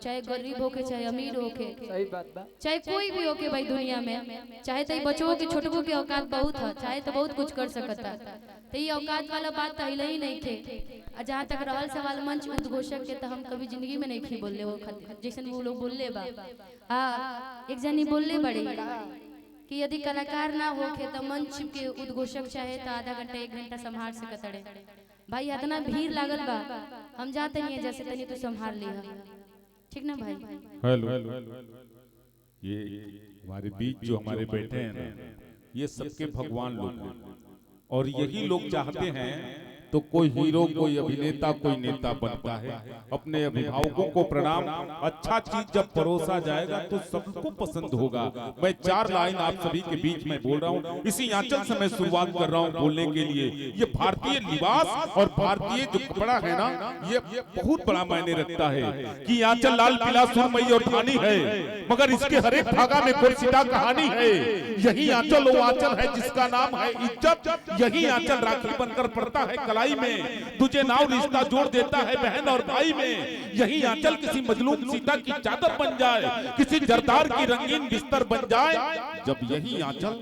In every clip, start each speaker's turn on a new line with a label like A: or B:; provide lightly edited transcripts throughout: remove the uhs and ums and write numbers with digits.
A: चाहे गरीब होके चाहे अमीर होके,
B: सही बात बा।
A: चाहे कोई भी होके भाई दुनिया में, चाहे तो बच्चों के छोटकों की औकात बहुत है, चाहे तो बहुत कुछ कर सकता। तो ये औकात वाला बात तो ही नहीं थे। जहाँ तक रहल सवाल मंच उद्घोषक के, तो हम कभी जिंदगी में नहीं खी बोले वो जैसे वो लोग बोलले बा। हाँ, एक जनी बोलले बड़ी कि यदि कलाकार ना होके तो मंच के उद्घोषक चाहे तो आधा घंटा 1 घंटा संभाल सकते। भाई इतना भीड़ लागल बा, हम जाते नहीं है जैसे तनी तो संभाल लिया, ठीक ना भाई।
C: हेलो, ये हमारे बीच जो हमारे बैठे हैं ना, ये सबके भगवान लोग हैं और यही लोग चाहते हैं तो कोई हीरो, कोई अभिनेता, कोई नेता बनता है। अपने अभिभावकों को प्रणाम। अच्छा चीज जब परोसा जाएगा तो सबको पसंद होगा। मैं 4 लाइन आप सभी के बीच में बोल रहा हूँ, इसी आंचल से मैं शुरुआत कर रहा हूँ बोलने के लिए। ये भारतीय लिबास और भारतीय जो कपड़ा है ना, ये बहुत बड़ा मायने रखता है कि आंचल लाल पीला सुरमई और धानी है, मगर इसके हर एक धागा में कोई सीधा कहानी है। यही आंचल वो आंचल है जिसका नाम है इज्जत। यही आंचल राखी बनकर पड़ता है कलाई में, तुझे नाव रिश्ता जोड़ देता है बहन और भाई में। यही आंचल किसी मजलूम सीता की चादर बन जाए, किसी जरदार की रंगीन बिस्तर बन जाए। जब यही आंचल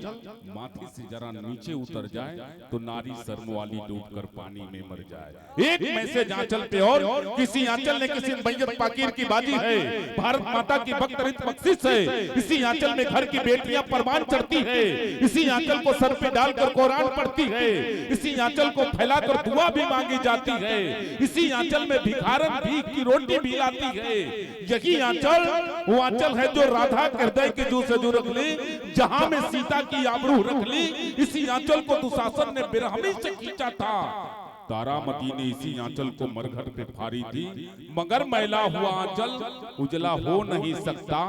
C: माथे से जरा नीचे उतर जाए तो नारी शर्म वाली डूबकर पानी में मर जाए। एक मैसेज आंचल पे, और किसी आंचल ने किसी मैयत पाकीर की बाजी है, भारत माता की बख्तरित बख्शिश है। इसी आंचल में घर की बेटियां परवान चढ़ती है, इसी आंचल को सर पे डालकर कुरान पढ़ती है, इसी आंचल को फैलाकर दुआ भी मांगी जाती है, इसी आंचल में भिखारन भीख की रोटी भी लाती है। यही आंचल वो आंचल है जो राधा के हृदय के जो से जो रख ली, जहां में सीता की आबरू रख ली। इसी आंचल को दुशासन ने बेरहमी से खींचा था, तारामती ने इसी आंचल को मरघट पे फाड़ी थी। मगर मैला हुआ आंचल उजला हो नहीं सकता,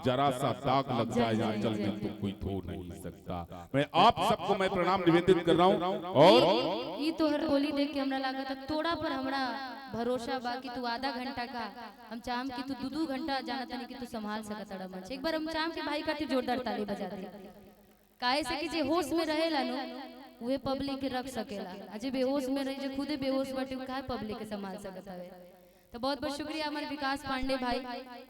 C: जरा सा दाग लग जाए आंचल में तो कोई धो नहीं सकता। मैं आप सबको मैं प्रणाम निवेदित कर रहा हूँ। और
A: ये तो हर बोली देख के हमरा लगा था तोड़ा पर हमरा भरोसा बा कि तू आधा घंटा का, हम चाहम कि तू 2 घंटा जाना तनी कि तू संभाल सकत मंच। एक बार हम चाहम कि भाई खातिर जोरदार ताली बजा दे, काहे से कि जे होश में रहेला नु वे पब्लिक के रख सकेला, अजे बेहोश में रही जो खुदे बेहोश बाटे काहे पब्लिक के संभाल सकत हवे। तो बहुत बहुत शुक्रिया हमारे विकास पांडे भाई,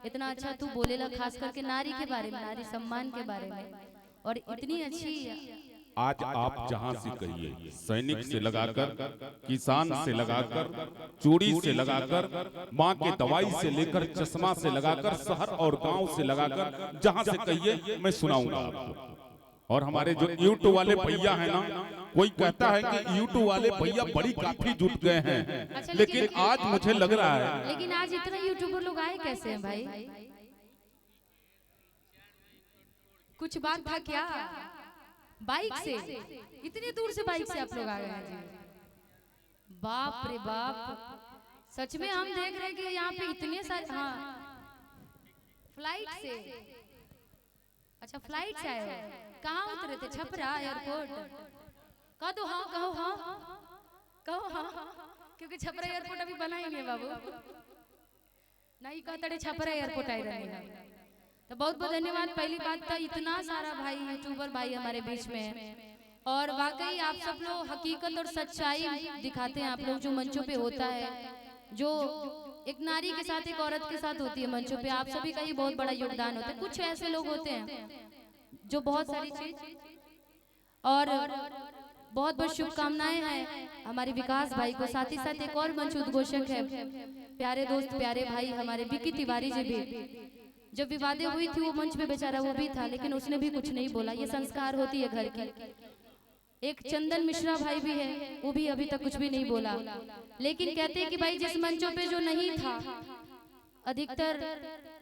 A: इतना अच्छा तू बोलेला, खास करके नारी के बारे में, नारी सम्मान के बारे में, और इतनी अच्छी।
C: आज आप जहां से कहिए, सैनिक से लगाकर, किसान से लगाकर, चूड़ी से लगाकर, माँ के दवाई से लेकर, चश्मा से लगाकर, शहर और गांव से लगाकर, जहां से कहिए मैं सुनाऊंगा आपको। और हमारे जो यूट्यूब वाले भैया हैं ना, कोई कहता है कि यूट्यूब वाले भैया बड़ी काफी जुट गए हैं,
A: अच्छा,
C: लेकिन आज मुझे लग रहा है,
A: लेकिन आज इतने यूट्यूबर लोग आए कैसे हैं भाई? कुछ बात था क्या? बाइक से, इतनी दूर से बाइक से आप लोग आ गए हैं जी। बाप रे बाप, सच में हम देख रहे हैं कि यहाँ पे इतने सारे। हाँ, फ्लाइट से। अच्छा, फ्लाइट से आए हो? कहाँ उतरे थे? छपरा एयरपोर्ट? कह दो हाँ, कहो हाँ, कहो हाँ, क्योंकि छपरा एयरपोर्ट अभी बना ही नहीं बाबू। नहीं कहते छपरा एयरपोर्ट आए रहे हैं। तो बहुत बहुत धन्यवाद। पहली बात तो इतना सारा भाई यूट्यूबर भाई हमारे बीच में है, और वाकई आप सब लोग हकीकत और सच्चाई दिखाते हैं। आप लोग जो मंचों पे होता है, जो एक नारी के साथ एक औरत के साथ होती है मंचों पे, आप सभी का ही बहुत बड़ा योगदान होता है। कुछ ऐसे लोग होते हैं जो बहुत सारी चीज, और बहुत बहुत शुभकामनाएं हैं हमारे विकास भाई को। साथ ही साथ एक और मंच उद्घोषक है, प्यारे दोस्त प्यारे भाई हमारे विकी तिवारी जी भी। जब विवादें हुई थी वो मंच पे बेचारा वो भी था, लेकिन उसने भी कुछ नहीं बोला। ये संस्कार होती है घर की। एक चंदन मिश्रा भाई भी है, वो भी अभी तक कुछ भी नहीं बोला, लेकिन कहते हैं कि भाई जिस मंचों पे जो नहीं था, अधिकतर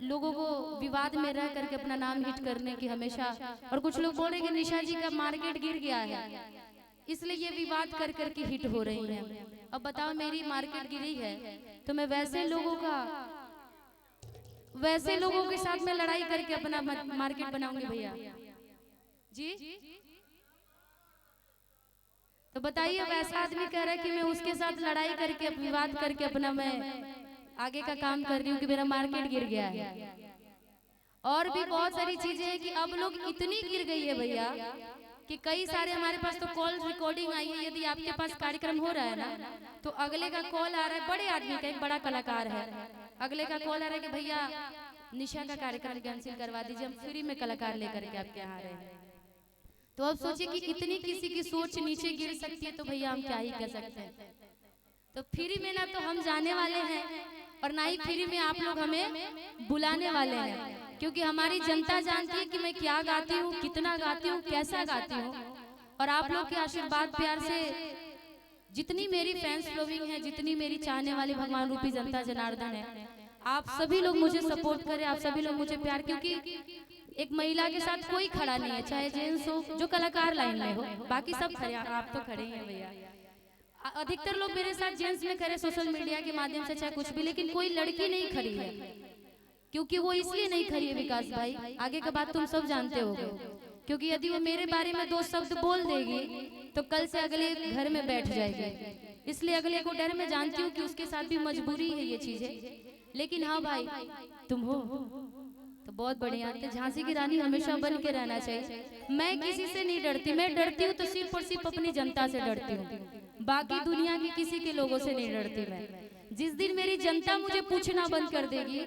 A: लोगों को विवाद में रह करके अपना नाम हिट करने की हमेशा, और कुछ लोग बोल रहे कि निशा जी का मार्केट गिर गया है, इसलिए ये विवाद कर करके हिट हो रही है। अब बताओ, मेरी मार्केट गिरी है तो मैं वैसे लोगों के साथ में लड़ाई करके अपना मार्केट बनाऊंगी भैया जी? तो बताइए, वैसा आदमी कह रहा है कि मैं उसके साथ लड़ाई करके विवाद करके अपना मैं आगे का काम कर रही हूँ कि मेरा मार्केट गिर गया है। और भी बहुत सारी चीजें हैं कि अब लोग इतनी गिर गई है भैया कि कई सारे हमारे पास तो कॉल रिकॉर्डिंग आई है। यदि आपके पास कार्यक्रम हो रहा है ना, तो अगले का कॉल आ रहा है बड़े आदमी का, एक बड़ा कलाकार है, अगले का कॉल आ रहा है कि भैया निशा का कार्यक्रम कैंसिल करवा दीजिए, हम फ्री में कलाकार लेकर के आपके यहाँ आ रहे हैं। तो अब सोचिए कि इतनी किसी की सोच नीचे गिर सकती है, तो भैया हम क्या ही कर सकते हैं। तो फ्री में ना तो हम जाने वाले हैं और ना ही फ्री में आप लोग हमें बुलाने वाले हैं, क्योंकि हमारी जनता जानती है कि मैं क्या गाती हूँ, कितना गाती हूँ, कैसा गाती हूँ। और आप लोग के आशीर्वाद प्यार से जितनी मेरी फैंस फॉलोइंग है, जितनी मेरी चाहने वाली भगवान रूपी जनता जनार्दन है, आप सभी लोग मुझे सपोर्ट करें, आप सभी लोग मुझे प्यार, क्योंकि एक महिला के साथ कोई खड़ा नहीं है, चाहे जेंट्स हो, जो कलाकार लाइन में हो, बाकी सब खड़े, आप तो खड़े हैं भैया। अधिकतर लोग मेरे साथ जेंट्स में खड़े सोशल मीडिया के माध्यम से, चाहे कुछ भी, लेकिन कोई लड़की नहीं खड़ी है, क्योंकि वो इसलिए नहीं खड़ी है विकास भाई, आगे का बात तुम सब जानते होगे, क्योंकि यदि वो मेरे बारे में 2 शब्द बोल देगी तो कल से अगले घर में बैठ जाएगी, इसलिए अगले को डर में जानती हूँ कि उसके साथ भी मजबूरी है ये चीजें। लेकिन हाँ भाई, तुम हो तो बहुत बढ़िया, तो झांसी की रानी हमेशा बन के रहना चाहिए। मैं किसी से नहीं डरती, मैं डरती हूँ तो सिर्फ और सिर्फ अपनी जनता से डरती हूँ, बाकी दुनिया की किसी के लोगों से नहीं डरती मैं। जिस दिन मेरी जनता मुझे पूछना बंद कर देगी,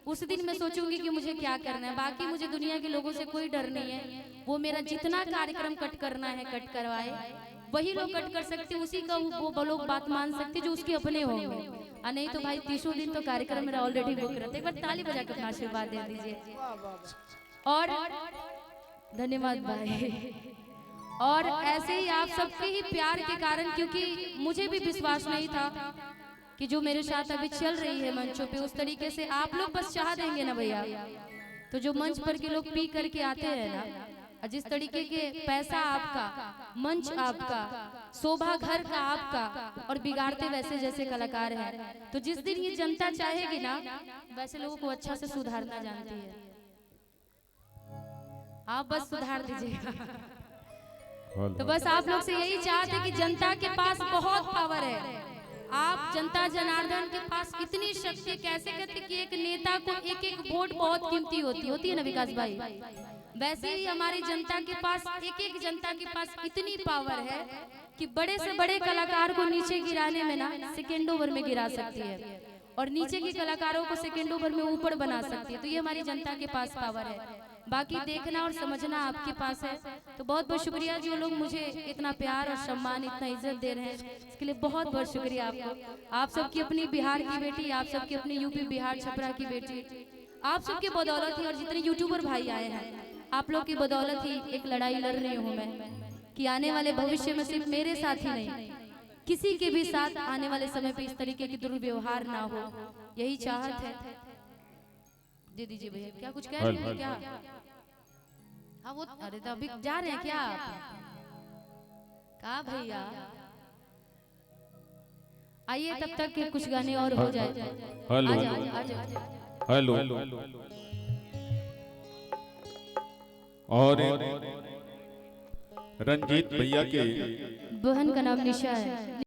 A: उस दिन मैं सोचूंगी कि मुझे क्या करना है। बाकी मुझे दुनिया के लोगों से कोई डर नहीं है, वो मेरा जितना कार्यक्रम कट करना है कट करवाए, वही लोग कट कर सकते, उसी का वो लोग बात मान सकते जो उसके अपने होंगे। नहीं तो भाई 30 दिन तो कार्यक्रम मेरा ऑलरेडी बुक रहता है। एक बार ताली बजा के अपना आशीर्वाद दे दीजिए। और धन्यवाद भाई। और ऐसे ही आप सबके ही प्यार के कारण, क्योंकि मुझे भी विश्वास नहीं था कि जो मेरे साथ अभी चल रही है मंचों पे, उस तरीके से आप लोग बस चाह देंगे ना भैया, तो जो मंच पर के लोग पी करके आते हैं ना, जिस तरीके के पैसा आपका, मंच आपका, शोभा घर का आपका, और बिगाड़ते वैसे जैसे कलाकार हैं, तो जिस दिन ये जनता चाहेगी ना, वैसे लोगों को अच्छा से सुधारना जानती है, आप बस सुधार दीजिएगा। तो बस आप लोग से यही चाहते कि जनता के पास बहुत पावर है, आप जनता जनार्दन के पास इतनी शक्ति, कैसे कहते कि एक नेता को एक एक वोट बहुत कीमती होती है ना विकास भाई, वैसे ही हमारी जनता के पास एक एक जनता के पास इतनी पावर है कि बड़े से बड़े कलाकार को नीचे गिराने में ना सेकेंडों भर में गिरा सकती है, और नीचे के कलाकारों को सेकेंडों भर में ऊपर बना सकती है। तो ये हमारी जनता के पास पावर है, बाकी देखना और समझना आपके पास है। तो बहुत बहुत शुक्रिया जो लोग मुझे इतना प्यार और सम्मान, इतना इज्जत दे रहे हैं, इसके लिए बहुत बहुत शुक्रिया आपको। आप सबकी अपनी बिहार की बेटी, आप सबकी अपनी यूपी बिहार छपरा की बेटी, आप सबके बदौलत ही, और जितने यूट्यूबर भाई आए हैं, आप लोग की बदौलत ही एक लड़ाई लड़ रही हूँ मैं, कि आने वाले भविष्य में सिर्फ मेरे साथ ही नहीं, किसी के भी साथ आने वाले समय पे इस तरीके की दुर्व्यवहार ना हो, यही चाहत है। दे दीजिए भैया, क्या कुछ कह रहे हैं क्या? हाँ वो, अरे तो अभी जा रहे हैं क्या आप? कहा भैया आइए, तब तक के कुछ गाने और हो जाए।
C: हेलो हेलो, और रंजीत भैया के
A: बहन का नाम निशा है।